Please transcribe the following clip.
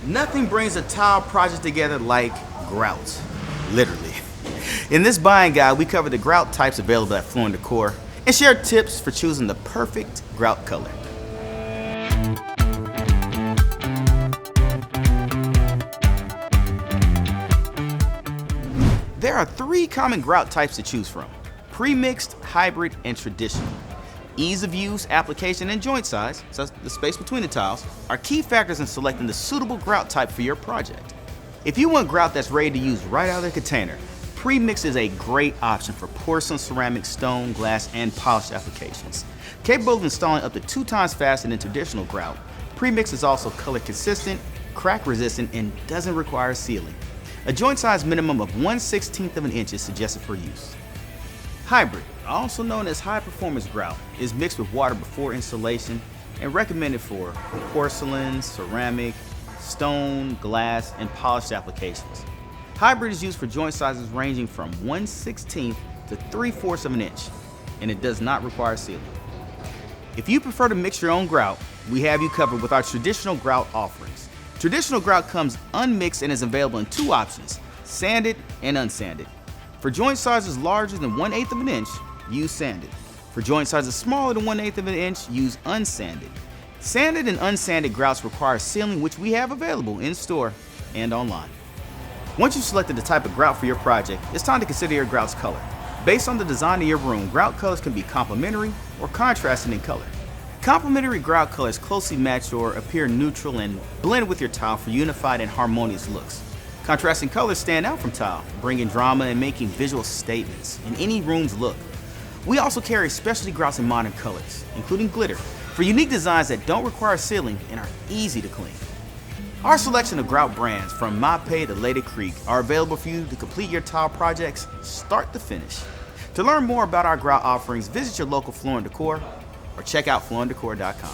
Nothing brings a tile project together like grout, literally. In this buying guide, we cover the grout types available at Floor & Decor and share tips for choosing the perfect grout color. There are 3 common grout types to choose from: pre-mixed, hybrid, and traditional. Ease of use, application, and joint size, so the space between the tiles, are key factors in selecting the suitable grout type for your project. If you want grout that's ready to use right out of the container, pre-mix is a great option for porcelain, ceramic, stone, glass, and polished applications. Capable of installing up to 2 times faster than traditional grout, pre-mix is also color consistent, crack resistant, and doesn't require sealing. A joint size minimum of 1/16 of an inch is suggested for use. Hybrid, also known as high performance grout, is mixed with water before installation and recommended for porcelain, ceramic, stone, glass, and polished applications. Hybrid is used for joint sizes ranging from 1/16 to 3/4 of an inch, and it does not require sealing. If you prefer to mix your own grout, we have you covered with our traditional grout offerings. Traditional grout comes unmixed and is available in 2 options: sanded and unsanded. For joint sizes larger than 1/8 of an inch, use sanded. For joint sizes smaller than 1/8 of an inch, use unsanded. Sanded and unsanded grouts require sealing, which we have available in store and online. Once you've selected the type of grout for your project, it's time to consider your grout's color. Based on the design of your room, grout colors can be complementary or contrasting in color. Complementary grout colors closely match or appear neutral and blend with your tile for unified and harmonious looks. Contrasting colors stand out from tile, bringing drama and making visual statements in any room's look. We also carry specialty grouts in modern colors, including glitter, for unique designs that don't require sealing and are easy to clean. Our selection of grout brands from Mape to Lady Creek are available for you to complete your tile projects start to finish. To learn more about our grout offerings, visit your local Floor & Decor or check out flooranddecor.com.